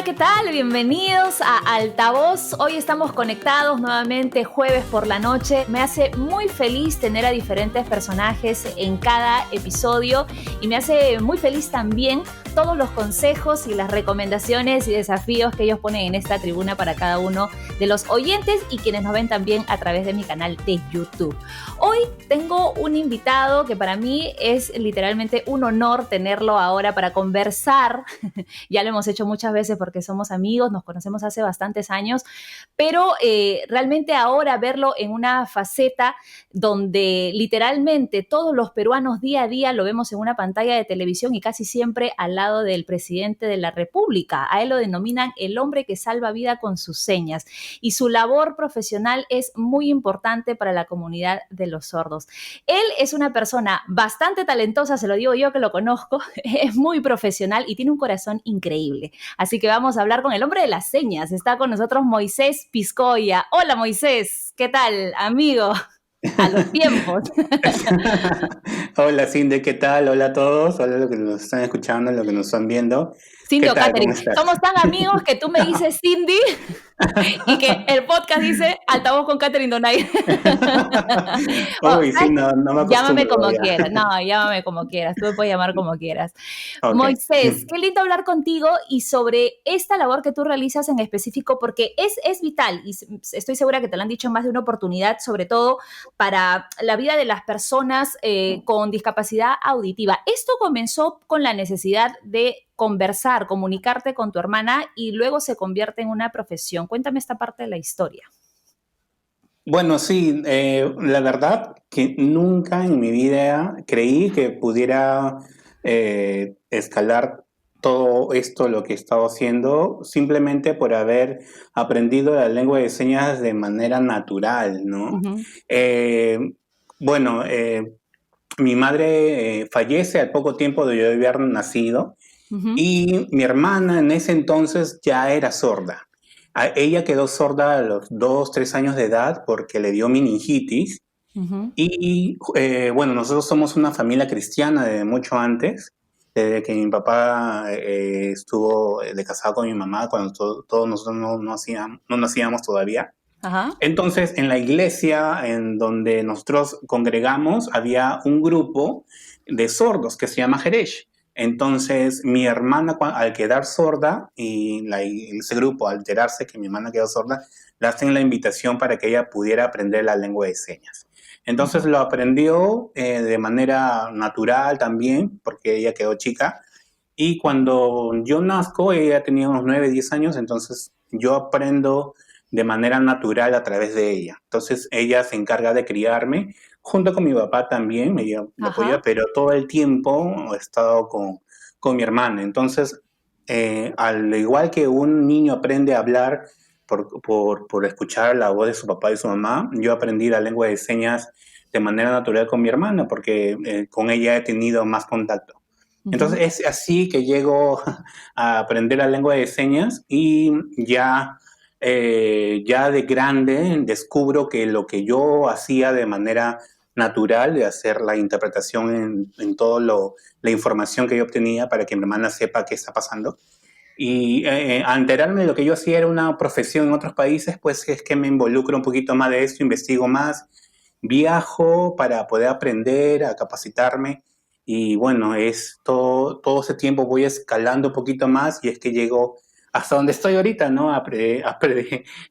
¿qué tal? Bienvenidos a Altavoz. Hoy estamos conectados nuevamente jueves por la noche. Me hace muy feliz tener a diferentes personajes en cada episodio y me hace muy feliz también todos los consejos y las recomendaciones y desafíos que ellos ponen en esta tribuna para cada uno de los oyentes y quienes nos ven también a través de mi canal de YouTube. Hoy tengo un invitado que para mí es literalmente un honor tenerlo ahora para conversar. Ya lo hemos hecho muchas veces porque somos amigos, nos conocemos hace bastantes años, pero realmente ahora verlo en una faceta donde literalmente todos los peruanos día a día lo vemos en una pantalla de televisión y casi siempre al lado del presidente de la República. A él lo denominan el hombre que salva vida con sus señas y su labor profesional es muy importante para la comunidad de los sordos. Él es una persona bastante talentosa, se lo digo yo que lo conozco, es muy profesional y tiene un corazón increíble. Así que vamos a hablar con el hombre de las señas. Está con nosotros Moisés Piscoya. Hola Moisés, ¿qué tal, amigo? A los tiempos. Hola Cindy, ¿qué tal? Hola a todos, hola a los que nos están escuchando, los que nos están viendo. Cindy ¿Qué o tal? ¿Cómo Catherine, estás? somos tan amigos que tú me dices Cindy y que el podcast dice Altavoz con Catherine Donay. Bueno, Uy, sí, ¿sabes qué? no me Llámame acostumbro como todavía. quieras. No, llámame como quieras. Tú me puedes llamar como quieras. Ok. Moisés, qué lindo hablar contigo y sobre esta labor que tú realizas en específico, porque es vital y estoy segura que te lo han dicho en más de una oportunidad, sobre todo para la vida de las personas con discapacidad auditiva. Esto comenzó con la necesidad de conversar, comunicarte con tu hermana y luego se convierte en una profesión. Cuéntame esta parte de la historia. Bueno, sí, la verdad que nunca en mi vida creí que pudiera escalar todo esto, lo que he estado haciendo, simplemente por haber aprendido la lengua de señas de manera natural, ¿no? Ujú, Eh, bueno, mi madre fallece al poco tiempo de yo haber nacido ujú, y mi hermana en ese entonces ya era sorda. Ella quedó sorda a los 2, 3 años de edad porque le dio meningitis. ujú. Y bueno, nosotros somos una familia cristiana desde mucho antes, desde que mi papá estuvo de casado con mi mamá, cuando todos nosotros no nacíamos todavía. Ajá, Entonces, en la iglesia en donde nosotros congregamos, había un grupo de sordos que se llama Jerez. Entonces, mi hermana, al quedar sorda, y ese grupo, al enterarse que mi hermana quedó sorda, le hacen la invitación para que ella pudiera aprender la lengua de señas. Entonces, ujú, lo aprendió de manera natural también, porque ella quedó chica. Y cuando yo nazco, ella tenía unos 9, 10 años, entonces yo aprendo de manera natural a través de ella. Entonces ella se encarga de criarme, junto con mi papá también, me apoya, ajá. pero todo el tiempo he estado con mi hermana. Entonces, al igual que un niño aprende a hablar por escuchar la voz de su papá y su mamá, yo aprendí la lengua de señas de manera natural con mi hermana, porque con ella he tenido más contacto. Entonces Ujú. es así que llego a aprender la lengua de señas y ya de grande descubro que lo que yo hacía de manera natural, de hacer la interpretación en toda la información que yo obtenía para que mi hermana sepa qué está pasando. Y al enterarme de lo que yo hacía era una profesión en otros países, pues es que me involucro un poquito más de esto, investigo más, viajo para poder aprender, a capacitarme. Y bueno, es todo ese tiempo voy escalando un poquito más y es que llego hasta donde estoy ahorita, ¿no?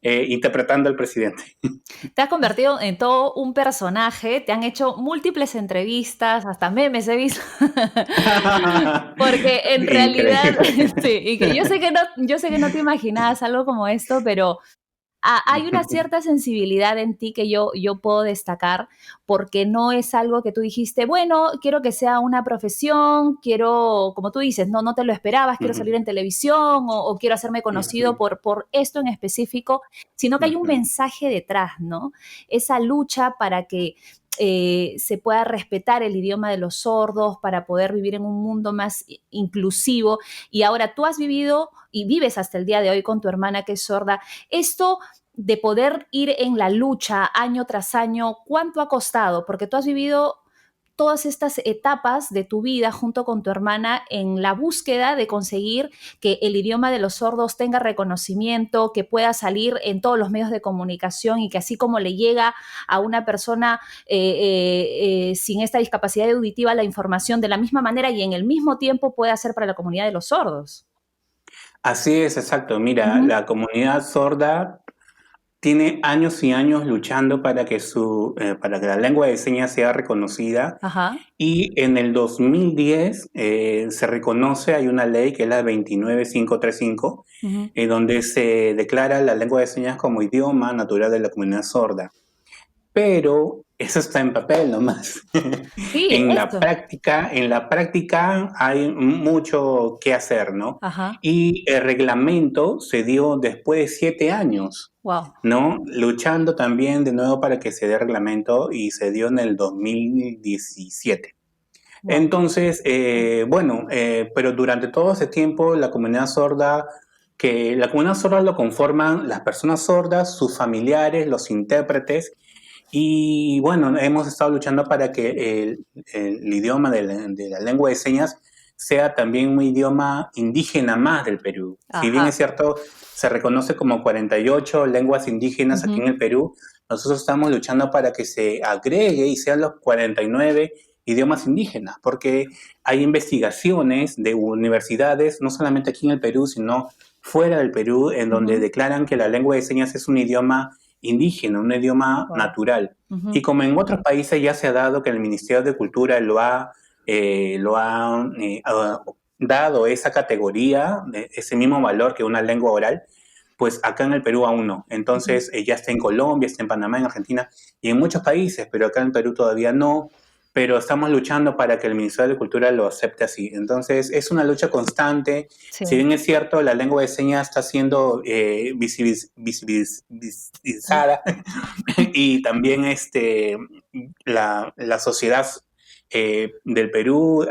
Interpretando al presidente. Te has convertido en todo un personaje, te han hecho múltiples entrevistas, hasta memes he visto. Porque en realidad, Increíble. sí, y que yo sé que no te imaginabas algo como esto, pero hay una cierta sensibilidad en ti que yo puedo destacar porque no es algo que tú dijiste, bueno, quiero que sea una profesión, quiero, como tú dices, no te lo esperabas, quiero salir en televisión o quiero hacerme conocido por esto en específico, sino que hay un mensaje detrás, ¿no? Esa lucha para que se pueda respetar el idioma de los sordos, para poder vivir en un mundo más inclusivo. Y ahora tú has vivido y vives hasta el día de hoy con tu hermana que es sorda. Esto de poder ir en la lucha año tras año, ¿cuánto ha costado? Porque tú has vivido todas estas etapas de tu vida junto con tu hermana en la búsqueda de conseguir que el idioma de los sordos tenga reconocimiento, que pueda salir en todos los medios de comunicación y que así como le llega a una persona sin esta discapacidad auditiva la información de la misma manera y en el mismo tiempo pueda ser para la comunidad de los sordos. Así es, exacto. Mira, Ujú. la comunidad sorda tiene años y años luchando para que la lengua de señas sea reconocida Ajá. y en el 2010 se reconoce, hay una ley que es la 29535, Ujú. donde se declara la lengua de señas como idioma natural de la comunidad sorda. Pero eso está en papel nomás. Sí, esto. En la práctica hay mucho que hacer, ¿no? Ajá. Y el reglamento se dio después de 7 años, Wow. ¿no? Luchando también de nuevo para que se dé reglamento y se dio en el 2017. Wow. Entonces, bueno, pero durante todo ese tiempo la comunidad sorda lo conforman las personas sordas, sus familiares, los intérpretes y bueno, hemos estado luchando para que el idioma de la lengua de señas sea también un idioma indígena más del Perú. Si bien es Ajá. cierto, se reconoce como 48 lenguas indígenas aquí Ujú. en el Perú, nosotros estamos luchando para que se agregue y sean los 49 idiomas indígenas, porque hay investigaciones de universidades, no solamente aquí en el Perú, sino fuera del Perú, en donde Ujú. declaran que la lengua de señas es un idioma indígena, un idioma Wow. natural. Y Ujú. como en otros países ya se ha dado que el Ministerio de Cultura dado esa categoría, ese mismo valor que una lengua oral, pues acá en el Perú aún no. Ujú. Entonces ya está en Colombia, está en Panamá, en Argentina y en muchos países, pero acá en Perú todavía no. Pero estamos luchando para que el Ministerio de Cultura lo acepte así. Entonces es una lucha constante. Sí. Si bien es cierto, la lengua de señas está siendo visibilizada y también la sociedad del Perú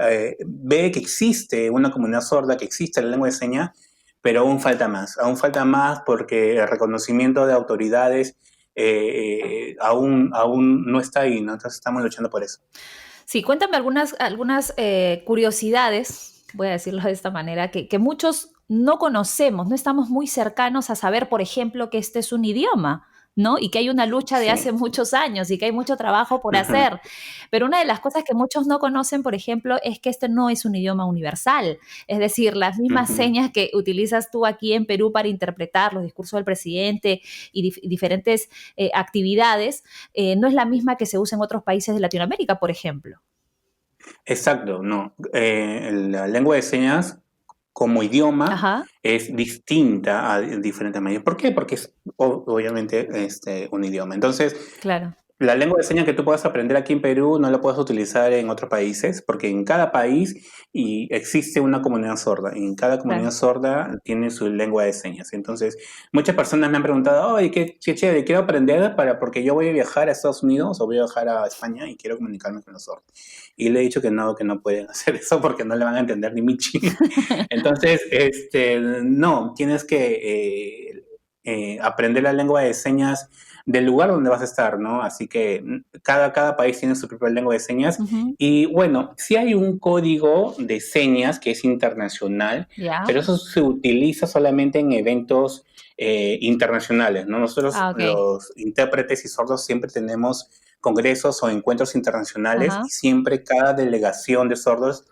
ve que existe una comunidad sorda, que existe la lengua de señas, pero aún falta más porque el reconocimiento de autoridades aún no está ahí, ¿no? Entonces estamos luchando por eso. Sí, cuéntame algunas curiosidades, voy a decirlo de esta manera, que muchos no conocemos, no estamos muy cercanos a saber, por ejemplo, que este es un idioma, ¿no? Y que hay una lucha de hace Sí. muchos años y que hay mucho trabajo por Ujú. hacer. Pero una de las cosas que muchos no conocen, por ejemplo, es que este no es un idioma universal. Es decir, las mismas Ujú. señas que utilizas tú aquí en Perú para interpretar los discursos del presidente y diferentes actividades, no es la misma que se usa en otros países de Latinoamérica, por ejemplo. Exacto, no. La lengua de señas como idioma Ajá, es distinta a diferentes medios. ¿Por qué? Porque es obviamente un idioma. Entonces, claro, la lengua de señas que tú puedas aprender aquí en Perú no la puedes utilizar en otros países, porque en cada país existe una comunidad sorda, y en cada comunidad claro. sorda tiene su lengua de señas. Entonces, muchas personas me han preguntado, oye, qué chévere, quiero aprender porque yo voy a viajar a Estados Unidos o voy a viajar a España y quiero comunicarme con los sordos. Y le he dicho que no pueden hacer eso porque no le van a entender ni Michi. Entonces, no, tienes que aprender la lengua de señas del lugar donde vas a estar, ¿no? Así que cada país tiene su propia lengua de señas. Ujú. Y bueno, sí hay un código de señas que es internacional, Ya. pero eso se utiliza solamente en eventos internacionales, ¿no? Nosotros, Ah, ok. los intérpretes y sordos, siempre tenemos congresos o encuentros internacionales y Ajá. siempre cada delegación de sordos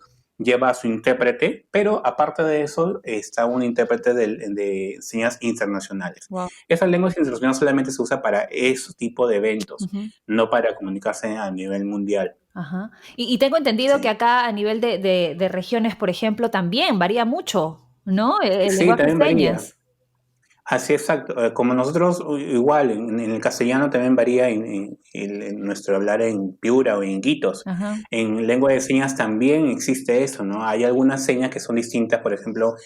lleva a su intérprete, pero aparte de eso está un intérprete de señas internacionales. Wow. Esa lengua internacional solamente se usa para ese tipo de eventos, Ujú. no para comunicarse a nivel mundial. Ajá. Y tengo entendido que Sí, acá a nivel de regiones, por ejemplo, también varía mucho, ¿no? El sí, lenguaje de también varía. señas. Así exacto. Como nosotros, igual, en el castellano también varía en nuestro hablar en Piura o en Iquitos. Ajá. En lengua de señas también existe eso, ¿no? Hay algunas señas que son distintas, por ejemplo,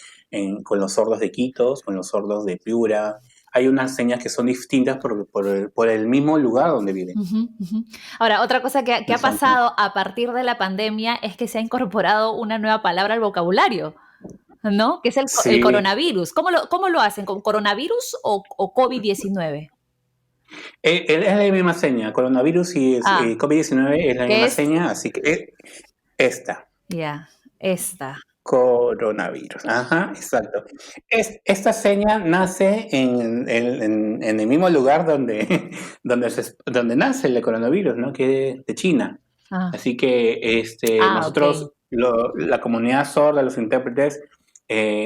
con los sordos de Iquitos, con los sordos de Piura. Hay unas señas que son distintas por el mismo lugar donde viven. Ujú, ujú. Ahora, otra cosa que ha Exacto. pasado a partir de la pandemia es que se ha incorporado una nueva palabra al vocabulario, ¿no? Que es el Sí, coronavirus. ¿Cómo lo hacen? ¿Con coronavirus o COVID-19? Es la misma seña, coronavirus y Ah, COVID-19 es la ¿qué misma es? seña, así que esta. Ya, esta. Coronavirus. Ajá, exacto. Esta seña nace en el mismo lugar donde, donde nace el coronavirus, ¿no? Que es de China. Ah, Así que ok. nosotros, la comunidad sorda, los intérpretes,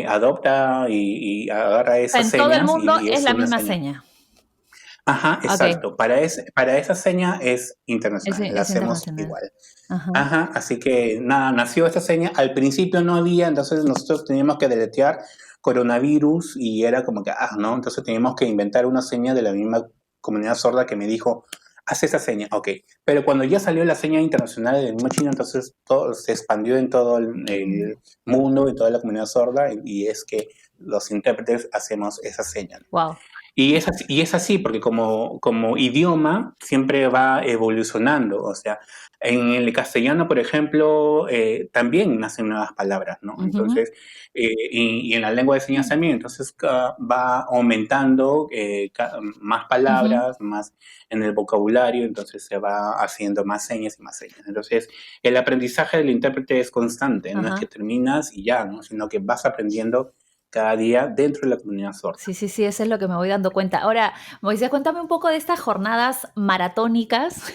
adopta y agarra esas En todo el señas mundo y es es la una misma seña. seña. Ajá, Ok, exacto. Para esa seña es internacional, la es hacemos internacional. igual. Ajá. Ajá, así que nada, nació esta seña. Al principio no había, entonces nosotros teníamos que deletear coronavirus y era como que, ¿no? Entonces teníamos que inventar una seña de la misma comunidad sorda que me dijo, haz esa seña, ok. Pero cuando ya salió la seña internacional del mismo chino, entonces todo se expandió en todo el mundo, en toda la comunidad sorda, y es que los intérpretes hacemos esa seña. Wow. Y es así, porque como idioma siempre va evolucionando. O sea, en el castellano, por ejemplo, también nacen nuevas palabras, ¿no? Ujú. Entonces, y en la lengua de señas también, entonces va aumentando más Ujú. palabras, más en el vocabulario, entonces se va haciendo más señas y más señas. Entonces, el aprendizaje del intérprete es constante, no es que Ajá. terminas y ya, ¿no? Sino que vas aprendiendo cada día dentro de la comunidad sorda. Sí, sí, sí, eso es lo que me voy dando cuenta. Ahora, Moisés, cuéntame un poco de estas jornadas maratónicas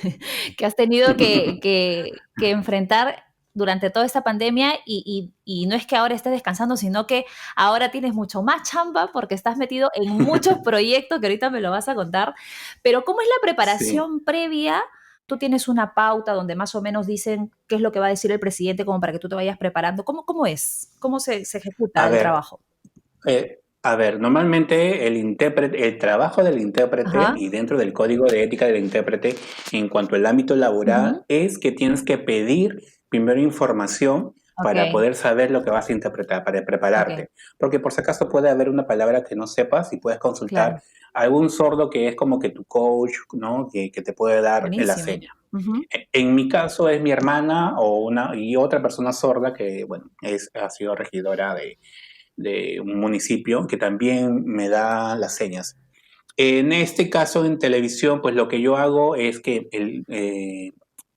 que has tenido que enfrentar durante toda esta pandemia y no es que ahora estés descansando, sino que ahora tienes mucho más chamba porque estás metido en muchos proyectos que ahorita me lo vas a contar. Pero ¿cómo es la Sí. preparación previa? Tú tienes una pauta donde más o menos dicen qué es lo que va a decir el presidente como para que tú te vayas preparando. ¿Cómo es? ¿Cómo se ejecuta A el ver, trabajo? normalmente el trabajo del intérprete Ajá. y dentro del código de ética del intérprete en cuanto al ámbito laboral Ujú. es que tienes que pedir primero información para Ok. poder saber lo que vas a interpretar, para Ok, prepararte. Porque por si acaso puede haber una palabra que no sepas y puedes consultar claro, a algún sordo que es como que tu coach, ¿no? Que te puede dar la buenísimo. seña. Ujú. En mi caso es mi hermana y otra persona sorda que, bueno, ha sido regidora de un municipio que también me da las señas. En este caso, en televisión, pues lo que yo hago es que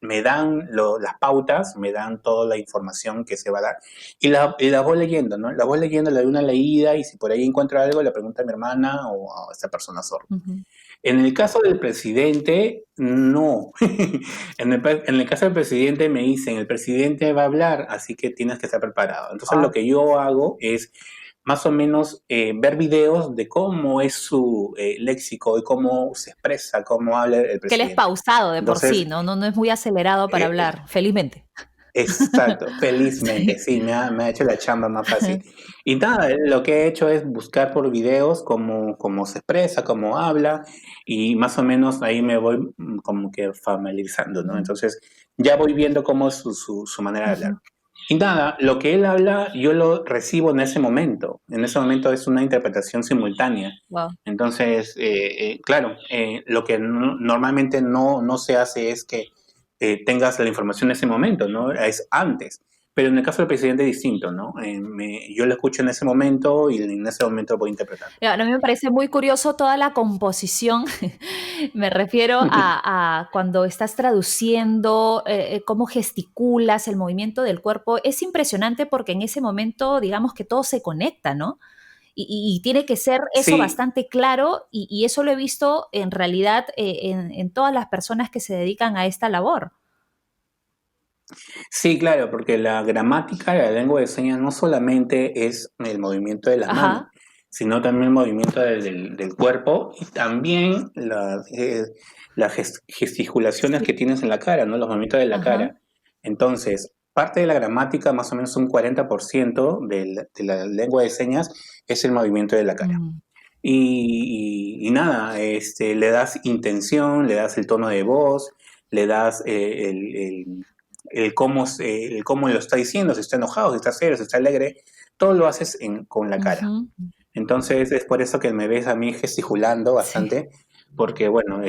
me dan las pautas, me dan toda la información que se va a dar y la voy leyendo, ¿no? La voy leyendo, le doy una leída y si por ahí encuentro algo, le pregunto a mi hermana o a esta persona sorda. Ujú. En el caso del presidente, no. En el caso del presidente me dicen, el presidente va a hablar, así que tienes que estar preparado. Entonces lo Guau. que yo hago es más o menos ver videos de cómo es su léxico y cómo se expresa, cómo habla el Que él es presidente. pausado de por sí, Entonces, no es muy acelerado para eh, hablar, felizmente. exacto, felizmente, Sí. sí, me ha hecho la chamba más fácil. Y nada, lo que he hecho es buscar por videos cómo se expresa, cómo habla, y más o menos ahí me voy como que familiarizando, ¿no? Ujú, Entonces ya voy viendo cómo es su manera de hablar. ujú. Y nada, lo que él habla, yo lo recibo en ese momento. En ese momento es una interpretación simultánea. Guau. Entonces, claro, lo que normalmente no se hace es que tengas la información en ese momento, ¿no? Es antes. Pero en el caso del presidente es distinto, ¿no? Yo lo escucho en ese momento y en ese momento voy interpretando. Mira, a mí me parece muy curioso toda la composición. Me refiero a cuando estás traduciendo, cómo gesticulas, el movimiento del cuerpo. Es impresionante porque en ese momento, digamos que todo se conecta, ¿no? Y tiene que ser eso Sí, bastante claro y eso lo he visto en realidad en todas las personas que se dedican a esta labor. sí, claro, porque la gramática de la lengua de señas no solamente es el movimiento de las manos, Ajá. sino también el movimiento del cuerpo y también las gesticulaciones Sí. que tienes en la cara, ¿no? Los movimientos de la Ajá. cara. Entonces, parte de la gramática, más o menos un 40% de la lengua de señas, es el movimiento de la cara. Mm. Y nada, le das intención, le das el tono de voz, le das el cómo lo está diciendo, si está enojado, si está serio, si está alegre, todo lo haces con la cara. Ujú. Entonces es por eso que me ves a mí gesticulando Sí. bastante, porque bueno,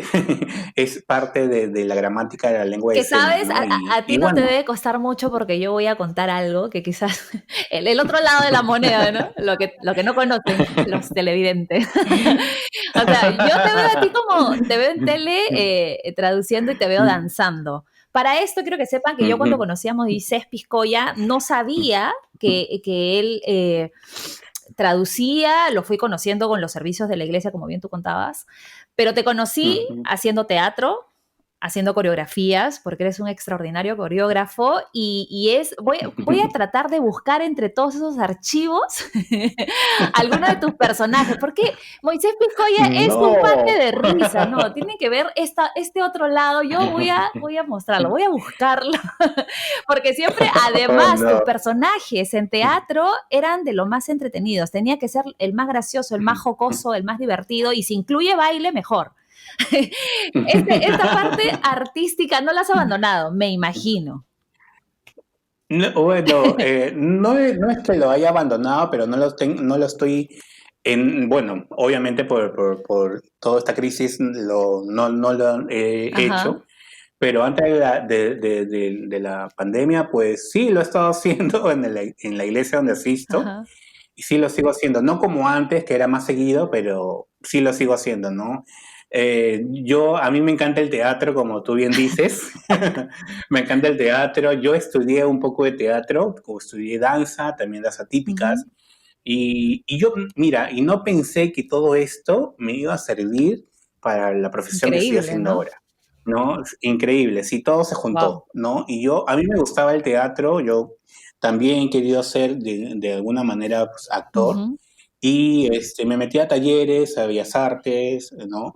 es parte de la gramática de la lengua de Que señas, sabes, ¿no? a ti Y no te bueno, debe costar mucho porque yo voy a contar algo que quizás el otro lado de la moneda, ¿no? Lo que no conocen los televidentes. O sea, yo te veo a ti como, te veo en tele traduciendo y te veo danzando. Para esto quiero que sepan que yo cuando conocíamos a Moisés Piscoya no sabía que él traducía, lo fui conociendo con los servicios de la iglesia, como bien tú contabas, pero te conocí haciendo teatro, haciendo coreografías, porque eres un extraordinario coreógrafo voy a tratar de buscar entre todos esos archivos alguno de tus personajes, porque Moisés Picoya es un mate no. de risa, ¿no? Tiene que ver este otro lado, voy a mostrarlo, voy a buscarlo, porque siempre, Oh, además, tus no. personajes en teatro eran de lo más entretenidos, tenía que ser el más gracioso, el más jocoso, el más divertido, y si incluye baile, mejor. Esta parte artística no la has abandonado, me imagino. No, bueno, no es que lo haya abandonado, pero no lo estoy bueno, obviamente por toda esta crisis no lo he Ajá, hecho, pero antes de la pandemia, pues sí lo he estado haciendo en la iglesia donde asisto ajá. y sí lo sigo haciendo, no como antes, que era más seguido, pero sí lo sigo haciendo, ¿no? A mí me encanta el teatro, como tú bien dices, me encanta el teatro, yo estudié un poco de teatro, como estudié danza, también danza Uh-huh. típicas, y yo, mira, y no pensé que todo esto me iba a servir para la profesión que estoy Increíble, haciendo ¿no? ahora, ¿no? Increíble, sí, todo se Wow. juntó, ¿no? A mí me gustaba el teatro, yo también he querido ser de alguna manera pues, actor, Uh-huh. y me metí a talleres, a bellas artes, ¿no?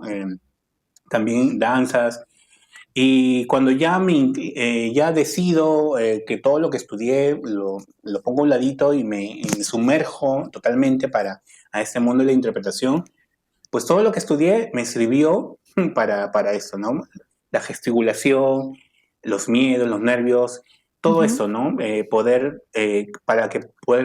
También danzas, y cuando ya decido que todo lo que estudié lo pongo a un ladito y me sumerjo totalmente a este mundo de la interpretación, pues todo lo que estudié me sirvió para eso, ¿no? La gesticulación, los miedos, los nervios, todo Uh-huh. eso, ¿no? Poder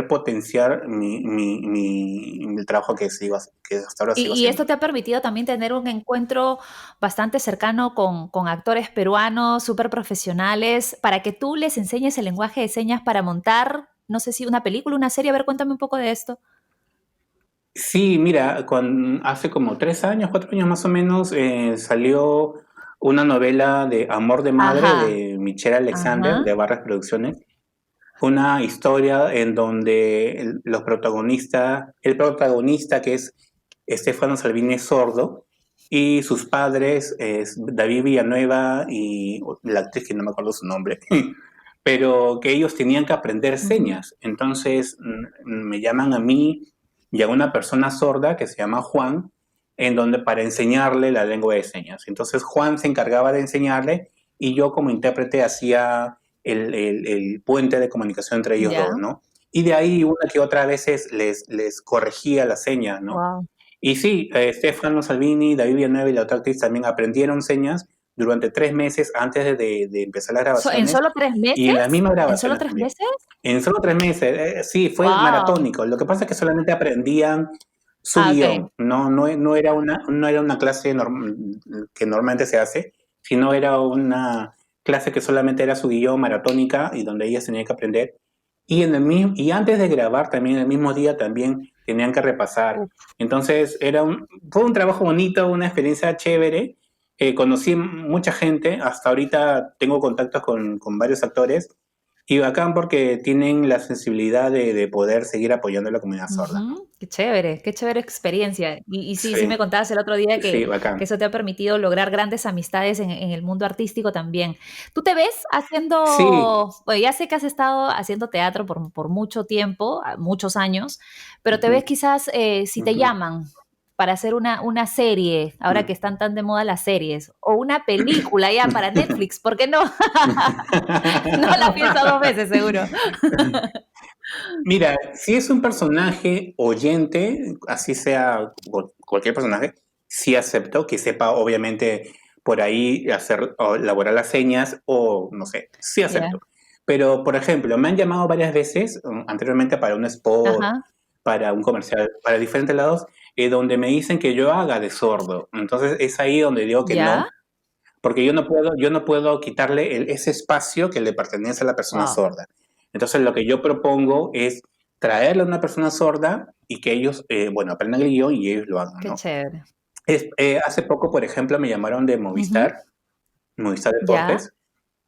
potenciar el trabajo que hasta ahora sigo Y haciendo. esto te ha permitido también tener un encuentro bastante cercano con actores peruanos, súper profesionales, para que tú les enseñes el lenguaje de señas para montar, no sé si una película, una serie. A ver, cuéntame un poco de esto. Sí, mira, hace como 3 años, 4 años más o menos, salió una novela de Amor de Madre Ajá, de Michelle Alexander, ajá. de Barras Producciones. Una historia en donde el protagonista que es Estefano Salvini es sordo y sus padres es David Villanueva y la actriz que no me acuerdo su nombre, pero que ellos tenían que aprender Uh-huh. señas. Entonces me llaman a mí y a una persona sorda que se llama Juan, en donde para enseñarle la lengua de señas. Entonces Juan se encargaba de enseñarle y yo como intérprete hacía el puente de comunicación entre ellos Ya, dos, ¿no? Y de ahí una que otra veces les corregía la seña, ¿no? wow. Y sí, Stefano Salvini, David Villanueva y la otra actriz también aprendieron señas durante 3 meses antes de empezar las ¿En grabaciones solo 3 meses? y en las mismas ¿En solo grabaciones tres también. meses? En solo 3 meses, sí, fue Wow. maratónico. Lo que pasa es que solamente aprendían su Ah, ok. guión, no era una clase que normalmente se hace, sino era una clase que solamente era su guión maratónica y donde ellas tenían que aprender. Y antes de grabar también, el mismo día también tenían que repasar. Uf. Entonces fue un trabajo bonito, una experiencia chévere. Conocí mucha gente, hasta ahorita tengo contactos con varios actores y bacán porque tienen la sensibilidad de poder seguir apoyando a la comunidad sorda, ¿no? Ujú. Qué chévere experiencia. Y sí, sí me Sí, contabas el otro día sí, que bacán. eso te ha permitido lograr grandes amistades en el mundo artístico también. ¿Tú te ves Sí. haciendo, bueno, ya sé que has estado haciendo teatro por mucho tiempo, muchos años, pero te Ujú, ves quizás si te ujú, llaman para hacer una serie, ahora que están tan de moda las series, o una película ya para Netflix, ¿por qué no? No la pienso dos veces, seguro. Mira, si es un personaje oyente, así sea cualquier personaje, sí acepto que sepa, obviamente, por ahí hacer o elaborar las señas o no sé, sí Ya. acepto. Pero, por ejemplo, me han llamado varias veces anteriormente para un spot Ajá. para un comercial, para diferentes lados, donde me dicen que yo haga de sordo. Entonces es ahí donde digo que ¿Ya? no, porque yo no puedo quitarle ese espacio que le pertenece a la persona Wow, sorda. Entonces lo que yo propongo es traerle a una persona sorda y que ellos, bueno, aprendan el guión y ellos lo hagan, qué ¿no? chévere. Hace poco, por ejemplo, me llamaron de Ujú. Movistar ¿Ya? Deportes,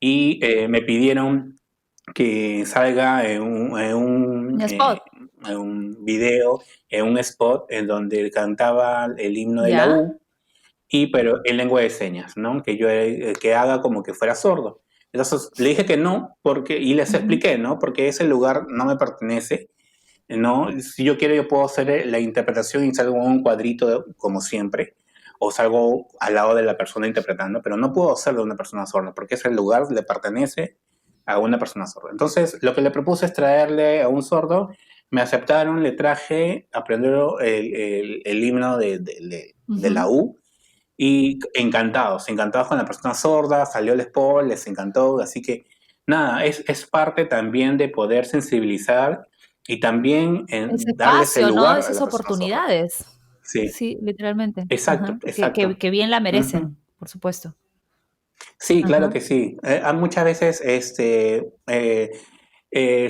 y me pidieron que salga Un spot. en un video, en un spot en donde cantaba el himno de la ¿Ya? U, pero en lengua de señas, ¿no? Que yo que haga como que fuera sordo. Entonces le dije que no, y les Ujú. expliqué, ¿no? Porque ese lugar no me pertenece, ¿no? Si yo quiero, yo puedo hacer la interpretación y salgo en un cuadrito, como siempre, o salgo al lado de la persona interpretando, pero no puedo hacerlo de una persona sorda, porque ese lugar le pertenece a una persona sorda. Entonces, lo que le propuse es traerle a un sordo, me aceptaron, le traje, aprender el himno de la Ujú. U, y encantados, encantados con la persona sorda, salió el sport, les encantó, así que nada, es parte también de poder sensibilizar y también Ese darles el espacio, ¿no? lugar a Esas la persona sorda. oportunidades. Sí, Sí, literalmente. exacto, Ajá. Que, exacto. que bien la Ujú. merecen, por supuesto. Sí, claro Ajá. que sí. Muchas veces,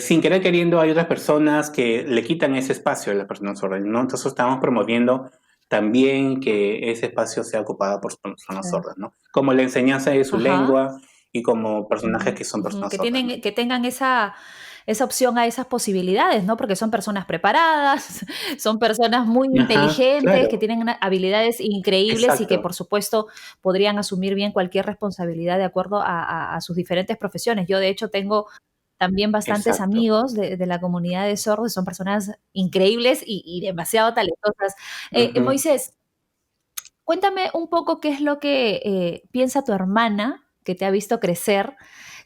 sin querer queriendo, hay otras personas que le quitan ese espacio a las personas sordas, ¿no? Entonces estamos promoviendo también que ese espacio sea ocupado por personas Sí. sordas, ¿no? Como la enseñanza de su Ajá. lengua y como personajes Ujú, que son ujú. personas sordas, ¿no? Que tengan esa opción a esas posibilidades, ¿no? Porque son personas preparadas, son personas muy Ajá, inteligentes, que claro, tienen habilidades increíbles y que, exacto, por supuesto, podrían asumir bien cualquier responsabilidad de acuerdo a sus diferentes profesiones. Yo, de hecho, tengo también bastantes exacto. amigos de la comunidad de sordos, son personas increíbles y demasiado talentosas. Ujú, Moisés, cuéntame un poco qué es lo que piensa tu hermana, que te ha visto crecer,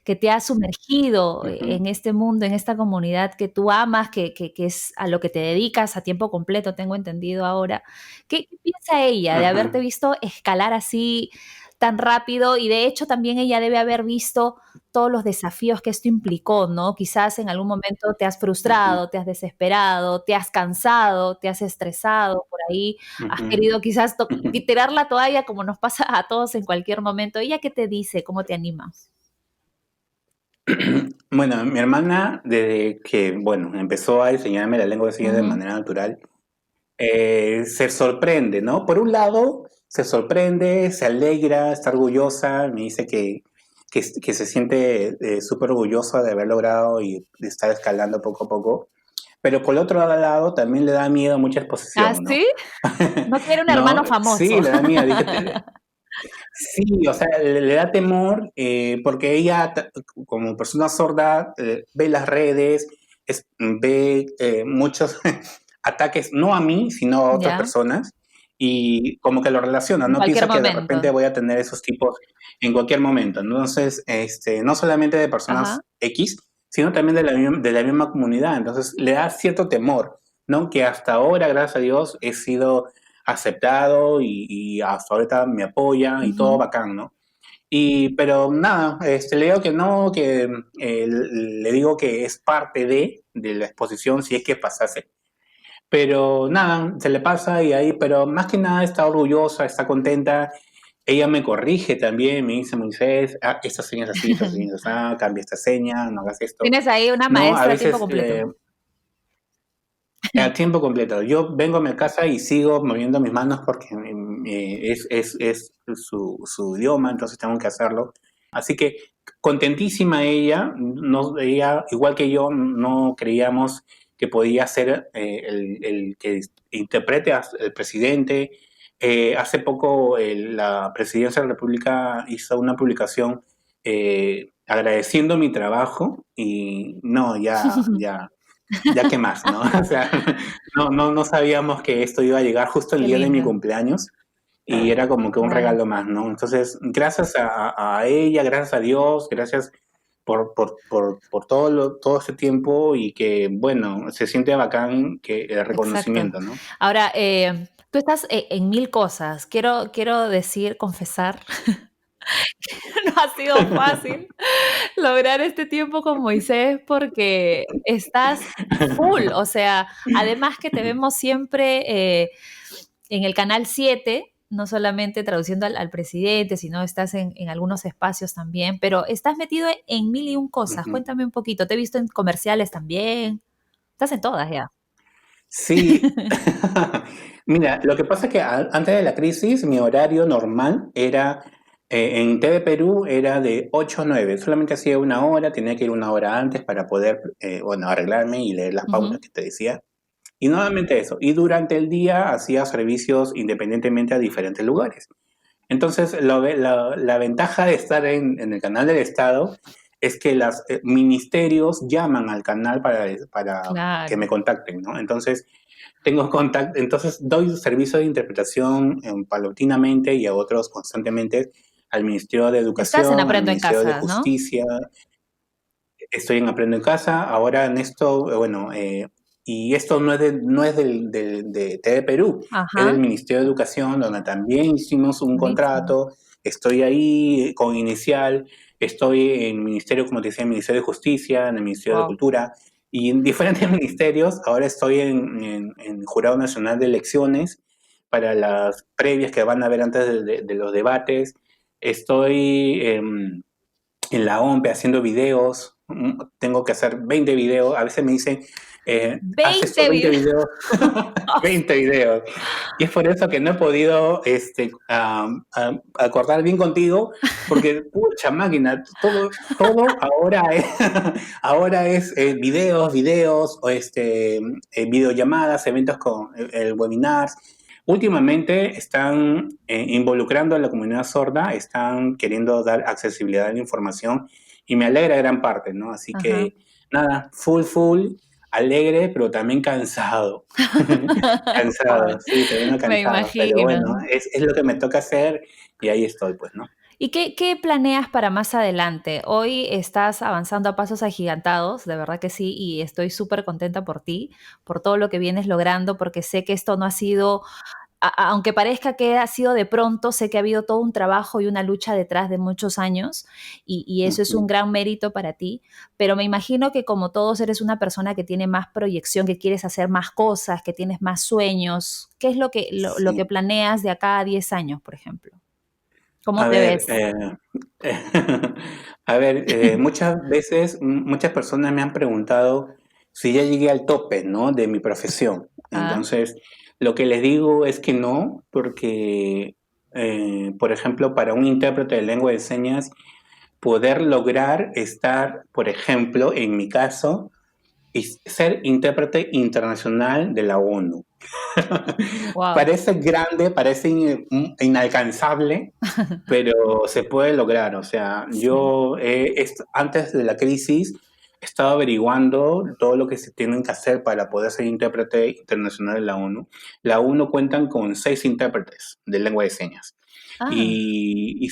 que te ha sumergido ujú, en este mundo, en esta comunidad que tú amas, que es a lo que te dedicas a tiempo completo, tengo entendido ahora. ¿Qué piensa ella de haberte ujú, visto escalar así tan rápido? Y de hecho también ella debe haber visto todos los desafíos que esto implicó, ¿no? Quizás en algún momento te has ujú, frustrado, te has desesperado, te has cansado, te has estresado por ahí, has ujú, querido quizás ujú. tirar la toalla como nos pasa a todos en cualquier momento. ¿Ella qué te dice? ¿Cómo te anima? Bueno, mi hermana, desde que, bueno, empezó a enseñarme la lengua de señas de Ujú. manera natural, se sorprende, ¿no? Por un lado, se sorprende, se alegra, está orgullosa, me dice que se siente súper orgullosa de haber logrado y de estar escalando poco a poco, pero por el otro lado también le da miedo mucha ¿Ah, exposición, ¿no? sí? No quiere un ¿No? hermano famoso. Sí, le da miedo. Sí, o sea, le da temor, porque ella, como persona sorda, ve las redes, ve muchos ataques, no a mí, sino a otras Ya, personas, y como que lo relaciona, en no cualquier piensa que de repente momento. voy a tener esos tipos en cualquier momento. Entonces, no solamente de Ajá, personas X, sino también de la misma comunidad. Entonces, le da cierto temor, ¿no? Que hasta ahora, gracias a Dios, he sido aceptado y hasta ahorita me apoya y todo ujú, bacán, ¿no? Pero nada, le digo que no, que le digo que es parte de la exposición si es que pasase. Pero nada, se le pasa y ahí, pero más que nada está orgullosa, está contenta. Ella me corrige también, me dice, Moisés, esta seña es así, esta seña es así, cambia esta seña, no hagas esto. tienes ahí una No, a maestra a tiempo veces completo. a tiempo completo. Yo vengo a mi casa y sigo moviendo mis manos porque es su idioma, entonces tengo que hacerlo. Así que contentísima ella, no, ella, igual que yo, no creíamos que podía ser el que interprete al presidente. Hace poco la Presidencia de la República hizo una publicación agradeciendo mi trabajo y no, ya qué más, ¿no? O sea, no sabíamos que esto iba a llegar justo el Qué día de mi lindo, cumpleaños y era como que un claro, regalo más, ¿no? Entonces, gracias a ella, gracias a Dios, gracias por todo este tiempo y que, bueno, se siente bacán que el exacto. reconocimiento, ¿no? Ahora, tú estás en mil cosas. Quiero decir, confesar No ha sido fácil lograr este tiempo con Moisés porque estás full, o sea, además que te vemos siempre en el canal 7, no solamente traduciendo al presidente, sino estás en algunos espacios también, pero estás metido en mil y un cosas. Ujú. Cuéntame un poquito, te he visto en comerciales también, estás en todas ya. Sí, mira, lo que pasa es que antes de la crisis mi horario normal era, en TV Perú era de 8 a 9, solamente hacía una hora, tenía que ir una hora antes para poder, bueno, arreglarme y leer las pautas Ujú. que te decía. Y nuevamente eso, y durante el día hacía servicios independientemente a diferentes lugares. Entonces, la ventaja de estar en el canal del Estado es que los ministerios llaman al canal para que me Claro. contacten, ¿no? Entonces, tengo contacto, entonces doy servicio de interpretación paulatinamente y a otros constantemente al Ministerio de Estás en Educación, al Aprendo en Ministerio de Casa, ¿no? Justicia. Estoy en Aprendo en Casa. Ahora en esto, bueno, y esto de TV Perú, es del Ajá, Ministerio de Educación, donde también hicimos un buenísimo. contrato. Estoy ahí con Inicial, estoy en el Ministerio, como te decía, en el Ministerio de Justicia, en el Ministerio de Wow. Cultura, y en diferentes ministerios. Ahora estoy en Jurado Nacional de Elecciones para las previas que van a haber antes de los debates. Estoy en la OMPE haciendo videos. Tengo que hacer 20 videos. A veces me dicen, haz estos 20 20 videos. videos, 20 videos. Y es por eso que no he podido acordar bien contigo, porque, pucha máquina, todo ahora es, ahora es videos, o videollamadas, eventos con el webinars. Últimamente están involucrando a la comunidad sorda, están queriendo dar accesibilidad a la información y me alegra gran parte, ¿no? Así Ajá. que nada, full, alegre, pero también cansado. Ay, Cansado, sí, termino me cansado, pero imagino. bueno, es lo que me toca hacer y ahí estoy, pues, ¿no? ¿Y qué planeas para más adelante? Hoy estás avanzando a pasos agigantados, de verdad que sí, y estoy súper contenta por ti, por todo lo que vienes logrando, porque sé que esto no ha sido, aunque parezca que ha sido de pronto, sé que ha habido todo un trabajo y una lucha detrás de muchos años, y eso es un Ujú. gran mérito para ti, pero me imagino que como todos eres una persona que tiene más proyección, que quieres hacer más cosas, que tienes más sueños. ¿Qué es lo que Sí. planeas de acá a 10 años, por ejemplo? ¿Cómo A te ver, ves? a ver, muchas veces, muchas personas me han preguntado si ya llegué al tope, ¿no? De mi profesión. Ah, Entonces, lo que les digo es que no, porque, por ejemplo, para un intérprete de lengua de señas, poder lograr estar, por ejemplo, en mi caso, y ser intérprete internacional de la ONU. wow. Parece grande, parece inalcanzable, pero se puede lograr. O sea, Sí. antes de la crisis he estado averiguando todo lo que se tienen que hacer para poder ser intérprete internacional de la ONU. La ONU cuentan con 6 intérpretes de lengua de señas Ah, y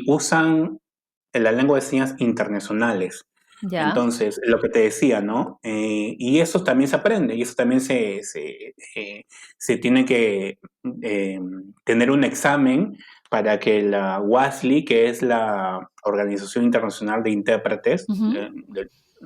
usan la lengua de señas internacionales. ya. Entonces, lo que te decía, ¿no? Y eso también se aprende, y eso también se tiene que eh, tener un examen para que la WASLI, que es la Organización Internacional de Intérpretes Ujú.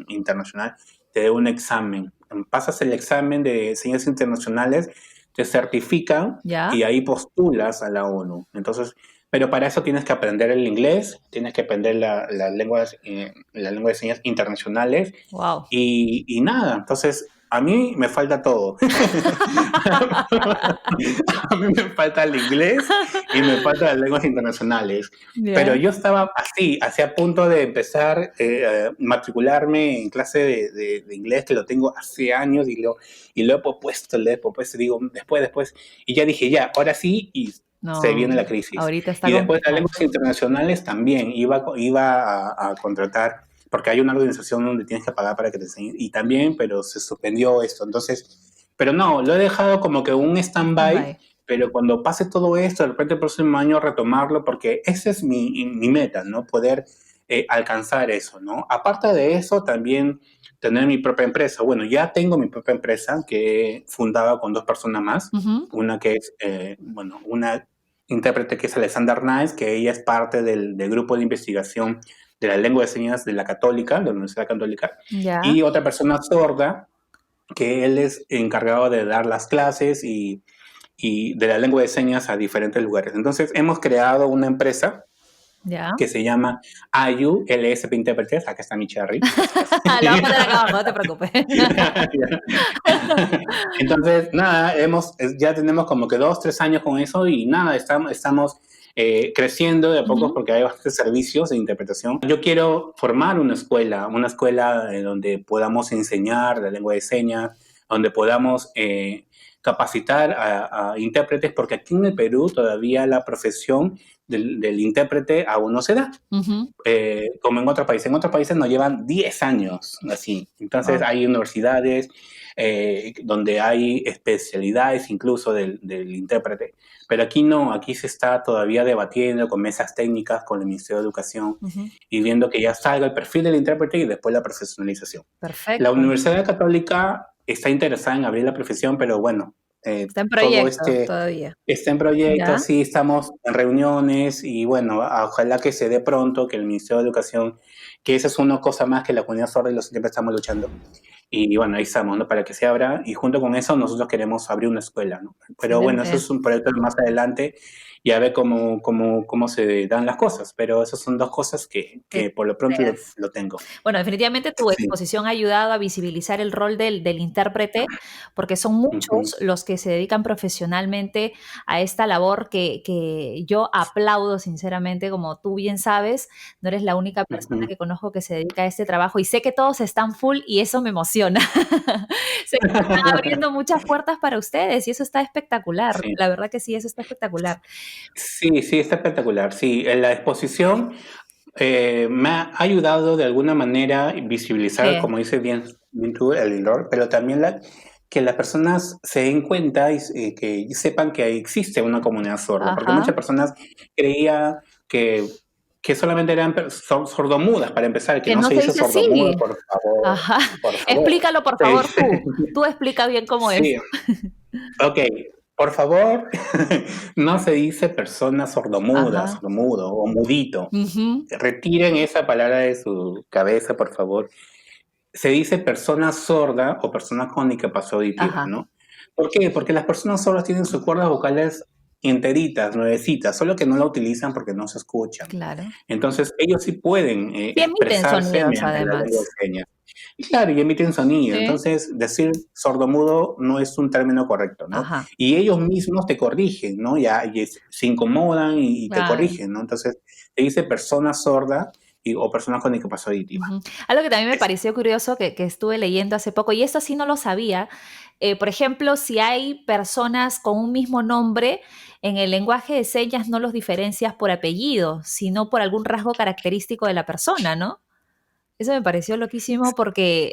internacional, te dé un examen. Pasas el examen de señas internacionales, te certifican Ya. y ahí postulas a la ONU. Entonces, pero para eso tienes que aprender el inglés, tienes que aprender la lengua de señas internacionales Wow. y nada. Entonces, a mí me falta todo. A mí me falta el inglés y me faltan las lenguas internacionales. Pero Ya. yo estaba así, hacia punto de empezar a matricularme en clase de inglés, que lo tengo hace años y lo he propuesto, digo, después. Y ya dije, ya, ahora sí, y se No, viene la crisis. ahorita está Y después las complicado. lenguas internacionales también iba a contratar, porque hay una organización donde tienes que pagar para que te enseñen, y también, pero se suspendió esto. Entonces, pero no, lo he dejado como que un stand-by, Stand-by. pero cuando pase todo esto, de repente el próximo año retomarlo, porque esa es mi meta, ¿no? Poder alcanzar eso, ¿no? Aparte de eso, también tener mi propia empresa. Bueno, ya tengo mi propia empresa que he fundado con 2 personas más. Ujú. Una que es, bueno, una intérprete que es Alexander Nice, que ella es parte del grupo de investigación de la lengua de señas de la Católica, de la Universidad Católica, Ya. y otra persona sorda, que él es encargado de dar las clases y de la lengua de señas a diferentes lugares. Entonces, hemos creado una empresa Ya. que se llama IU LSP Intérpretes. Acá está mi cherry. Lo voy a poner acá abajo, no te preocupes. Entonces, nada, ya tenemos como que 2, 3 años con eso y nada, estamos creciendo de a poco porque hay bastantes servicios de interpretación. Yo quiero formar una escuela donde podamos enseñar la lengua de señas, donde podamos capacitar a intérpretes, porque aquí en el Perú todavía la profesión del intérprete aún no se da, como en otros países. En otros países nos llevan 10 años así. Entonces hay universidades donde hay especialidades incluso del intérprete. Pero aquí no, aquí se está todavía debatiendo con mesas técnicas con el Ministerio de Educación y viendo que ya salga el perfil del intérprete y después la profesionalización. Perfecto. La Universidad Católica está interesada en abrir la profesión, pero bueno, está en proyecto todavía. Está en proyecto, ¿Ya? sí, estamos en reuniones y bueno, ojalá que se dé pronto, que el Ministerio de Educación, que esa es una cosa más que la comunidad sorda y los siempre estamos luchando. Y bueno, ahí estamos, ¿no? Para que se abra y junto con eso nosotros queremos abrir una escuela, ¿no? Pero bueno, eso es un proyecto de más adelante y a ver cómo se dan las cosas, pero esas son dos cosas que por lo pronto lo tengo. Bueno, definitivamente tu exposición ha ayudado a visibilizar el rol del intérprete, porque son muchos los que se dedican profesionalmente a esta labor que yo aplaudo sinceramente, como tú bien sabes, no eres la única persona que conozco que se dedica a este trabajo y sé que todos están full y eso me emociona. Se están abriendo muchas puertas para ustedes y eso está espectacular, la verdad que sí, eso está espectacular. Sí, está espectacular, sí, en la exposición me ha ayudado de alguna manera visibilizar, como dice bien tú, el error, pero también que las personas se den cuenta y que sepan que existe una comunidad sorda, porque muchas personas creían que solamente eran sordomudas, para empezar, que no se dice sordomuda, así. por favor. Ajá. Por favor. Explícalo, por favor, tú explica bien cómo es. Ok. Por favor, no se dice persona sordomuda, sordomudo o mudito. Retiren esa palabra de su cabeza, por favor. Se dice persona sorda o persona con discapacidad auditiva, ¿no? ¿Por qué? Porque las personas sordas tienen sus cuerdas vocales enteritas, nuevecitas, solo que no la utilizan porque no se escuchan. Claro. Entonces, ellos sí pueden expresarse mediante la lengua de señas. Y claro, y emiten sonido. Entonces, decir sordomudo no es un término correcto, ¿no? Y ellos mismos te corrigen, ¿no? Y se incomodan y te corrigen, ¿no? Entonces, te dice persona sorda o persona con discapacidad auditiva. Algo que también me pareció curioso que estuve leyendo hace poco, y esto sí no lo sabía, por ejemplo, si hay personas con un mismo nombre, en el lenguaje de señas no los diferencias por apellido, sino por algún rasgo característico de la persona, ¿no? Eso me pareció loquísimo porque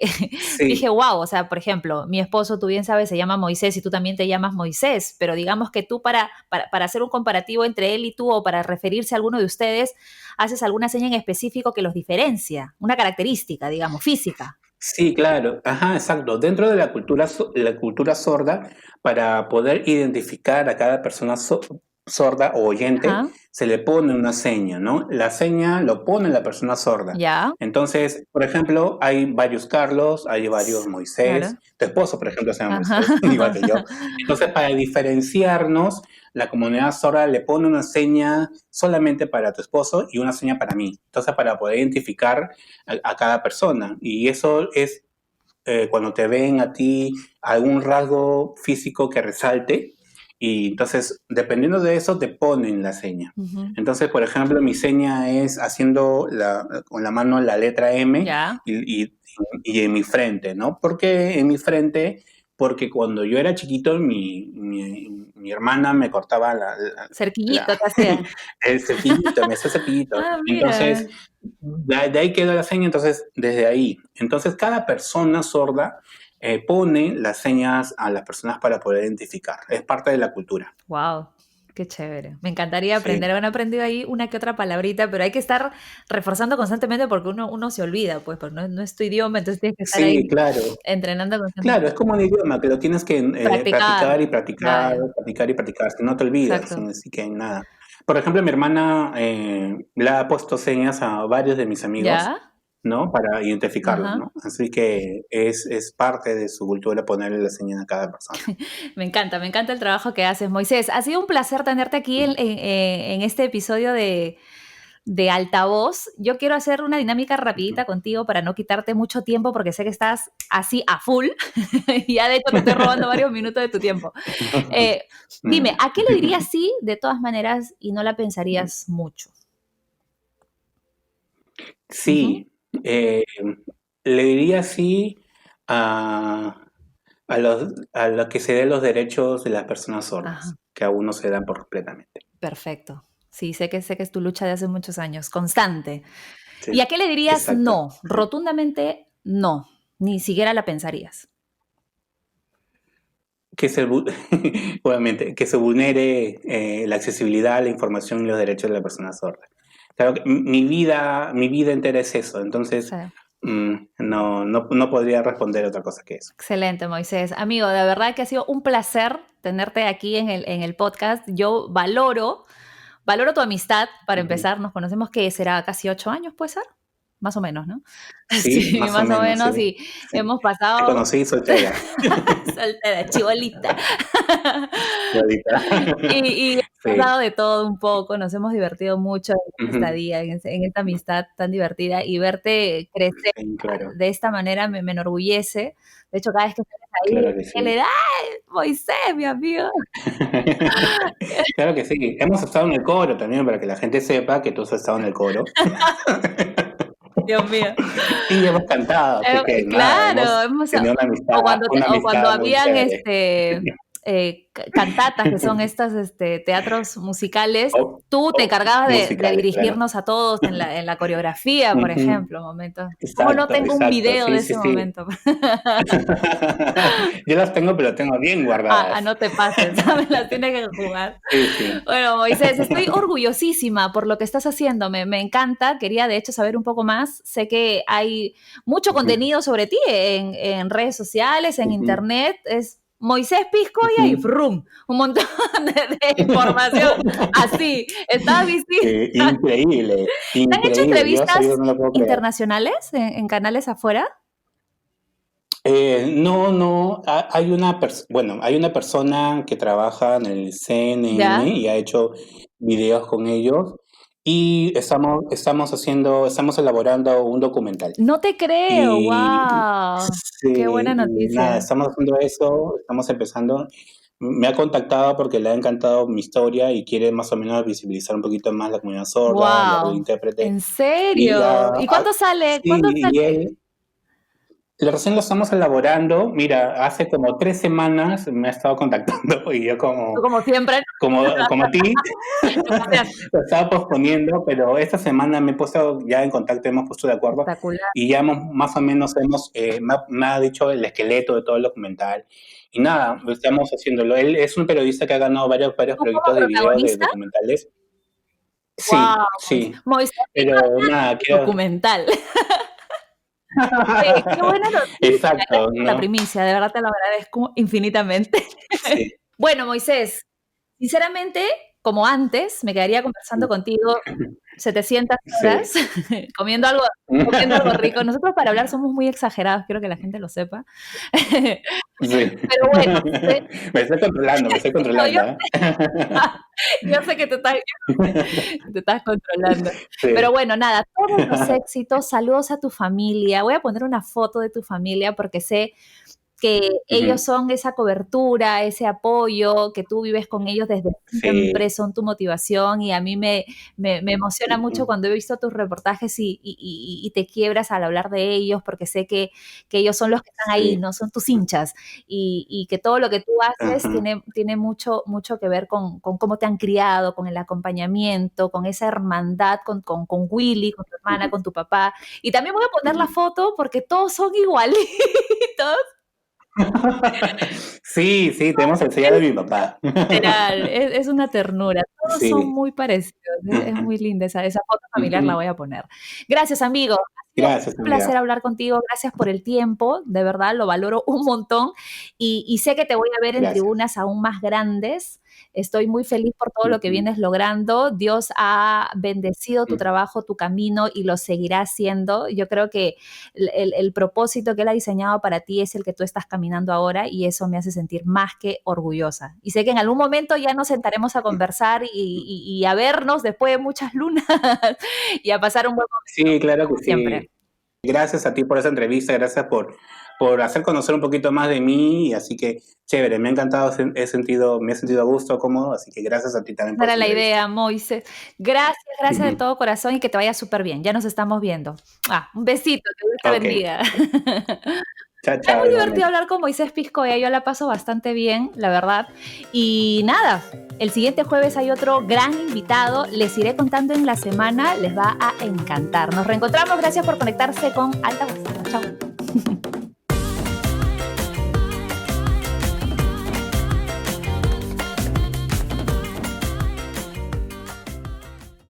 dije, wow, o sea, por ejemplo, mi esposo, tú bien sabes, se llama Moisés y tú también te llamas Moisés, pero digamos que tú para hacer un comparativo entre él y tú o para referirse a alguno de ustedes, haces alguna seña en específico que los diferencia, una característica, digamos, física. Sí, claro, exacto. Dentro de la cultura sorda, para poder identificar a cada persona sorda o oyente, se le pone una seña, ¿no? La seña lo pone la persona sorda. Ya. Entonces, por ejemplo, hay varios Carlos, hay varios Moisés. Tu esposo, por ejemplo, se llama Moisés, igual que yo. Entonces, para diferenciarnos, la comunidad sorda le pone una seña solamente para tu esposo y una seña para mí. Entonces, para poder identificar a cada persona. Y eso es cuando te ven a ti algún rasgo físico que resalte. Y entonces, dependiendo de eso, te ponen la seña. Entonces, por ejemplo, mi seña es haciendo con la mano la letra M y en mi frente, ¿no? ¿Por qué en mi frente? Porque cuando yo era chiquito, mi hermana me cortaba cerquillito, el cepillito, me hacía cepillito. Entonces, de ahí quedó la seña, entonces, desde ahí. Entonces, cada persona sorda pone las señas a las personas para poder identificar. Es parte de la cultura. Wow, qué chévere. Me encantaría aprender. Han aprendido ahí una que otra palabrita, pero hay que estar reforzando constantemente porque uno se olvida, pues, porque no es tu idioma, entonces tienes que estar ahí entrenando constantemente. Claro, es como un idioma que lo tienes que practicar y practicar, practicar y practicar, si no te olvidas, así que nada. Por ejemplo, mi hermana le ha puesto señas a varios de mis amigos, ¿Ya? ¿no? Para identificarlos, Ajá. ¿no? Así que es parte de su cultura ponerle la señal a cada persona. Me encanta el trabajo que haces, Moisés. Ha sido un placer tenerte aquí en este episodio de Altavoz. Yo quiero hacer una dinámica rapidita contigo para no quitarte mucho tiempo porque sé que estás así a full y ya de hecho te estoy robando varios minutos de tu tiempo. Dime, ¿a qué le dirías sí de todas maneras y no la pensarías mucho? Ujú. Sí, le diría sí a, a lo que se den los derechos de las personas Ajá, sordas, que aún no se dan por completamente. perfecto. Sí, sé que es tu lucha de hace muchos años, constante. Sí, ¿Y a qué le dirías exacto. no? Rotundamente no, ni siquiera la pensarías. Que se, obviamente, que se vulnere la accesibilidad a la información y los derechos de la persona sorda. Claro que mi vida entera es eso, entonces Sí. no podría responder otra cosa que eso. Excelente, Moisés. Amigo, de verdad que ha sido un placer tenerte aquí en el podcast. Yo valoro tu amistad, para Ujú. empezar. Nos conocemos que será casi 8 años, ¿puede ser? Más o menos, ¿no? Sí, Sí, más o más o menos, sí. menos, y Sí. hemos Te pasado conocí soltera. soltera, chibolita. Ahorita. Y hemos Sí. pasado de todo un poco, nos hemos divertido mucho en esta Ujú. estadía, en esta amistad tan divertida, y verte crecer Sí, claro. de esta manera me enorgullece. De hecho, cada vez que sales ahí Claro que en sí. tele, ¡ay, Moisés, mi amigo! Claro que sí. Hemos estado en el coro también, para que la gente sepa que tú has estado en el coro. Dios mío. Y hemos cantado, así que nada, Claro, hemos hemos tenido una o cuando amistad muy habían, chévere. cantatas, que son estas, teatros musicales, O- tú te encargabas de musicales, claro. dirigirnos a todos en la coreografía, por Ujú. ejemplo, momentos. ¿Cómo no Exacto, tengo un exacto. video Sí, de sí, ese sí. momento? Yo las tengo, pero tengo bien guardadas. No te pases, me las tienes que jugar. Sí, sí. Bueno, Moisés, estoy orgullosísima por lo que estás haciendo, me encanta, quería de hecho saber un poco más, sé que hay mucho Ujú, contenido sobre ti en redes sociales, en ujú, internet, es Moisés Piscoya y ujú. frum, un montón de información así, está visible. Increíble, ¿Te han hecho increíble. Yo eso yo entrevistas no lo puedo creer. internacionales en canales afuera? No, bueno, hay una persona que trabaja en el CNN ¿Ya? y ha hecho videos con ellos y estamos elaborando un documental. No te creo, Y wow, qué buena sí, y nada, noticia. estamos haciendo eso, estamos empezando. Me ha contactado porque le ha encantado mi historia y quiere más o menos visibilizar un poquito más la comunidad sorda, la red Wow, intérprete. ¿en Y serio? ¿Y cuándo sale? sí, ¿Cuándo y sale? él, recién lo estamos elaborando. Mira, hace como 3 semanas me ha estado contactando y yo Tú como siempre, como a ti, te paseaste. lo estaba posponiendo, pero esta semana me he puesto ya en contacto, hemos puesto de acuerdo Espectacular. y ya más o menos me ha dicho el esqueleto de todo el documental. Y nada, estamos haciéndolo. Él es un periodista que ha ganado varios ¿Tú como proyectos de video de protagonista? documentales. Sí, Wow, sí, Moisés pero nada, quiero... documental. Oye, qué buena noticia. Gracias Exacto, por la ¿no? primicia, de verdad te lo agradezco infinitamente. Sí. Bueno, Moisés, sinceramente, como antes, me quedaría conversando contigo 700 Sí. horas comiendo algo rico. Nosotros para hablar somos muy exagerados, quiero que la gente lo sepa. Sí. Pero bueno, Me estoy yo controlando, ¿eh? yo sé que te estás controlando. Pero Sí. bueno, nada, todos los éxitos, saludos a tu familia. Voy a poner una foto de tu familia porque sé que ellos Ujú. son esa cobertura, ese apoyo, que tú vives con ellos desde Sí. siempre, son tu motivación y a mí me emociona mucho Ujú. cuando he visto tus reportajes y te quiebras al hablar de ellos porque sé que ellos son los que están ahí, Sí. ¿no? Son tus hinchas y que todo lo que tú haces Ajá. tiene mucho que ver con cómo te han criado, con el acompañamiento, con esa hermandad con Willy, con tu hermana, Ujú. con tu papá. Y también voy a poner la Ujú. foto porque todos son igualitos. Sí, sí, tenemos el sello de mi papá. Literal, es una ternura. Todos son Sí. muy parecidos. Es Ujú. muy linda esa foto familiar, la Ujú. voy a poner. Gracias, amigo. Ha sido Gracias, un placer amiga. hablar contigo. Gracias por el tiempo. De verdad, lo valoro un montón. Y sé que te voy a ver en Gracias. tribunas aún más grandes. Estoy muy feliz por todo lo que Ujú, vienes logrando. Dios ha bendecido tu ujú. trabajo, tu camino y lo seguirá haciendo. Yo creo que el propósito que Él ha diseñado para ti es el que tú estás caminando ahora y eso me hace sentir más que orgullosa. Y sé que en algún momento ya nos sentaremos a conversar y a vernos después de muchas lunas y a pasar un buen momento, Sí, claro que como siempre. sí. Gracias a ti por esa entrevista, gracias por hacer conocer un poquito más de mí, y así que chévere, me ha encantado, me he sentido a gusto, cómodo, así que gracias a ti también Esa por era esa la entrevista. idea, Moisés. Gracias, gracias de Ujú. todo corazón y que te vaya súper bien. Ya nos estamos viendo. Un besito, que Dios te Ok, bendiga. chao, Es chao, muy divertido igualmente. hablar con Moisés Piscoya, yo la paso bastante bien, la verdad. Y nada, el siguiente jueves hay otro gran invitado, les iré contando en la semana, les va a encantar. Nos reencontramos, gracias por conectarse con Alta Voz. Chao.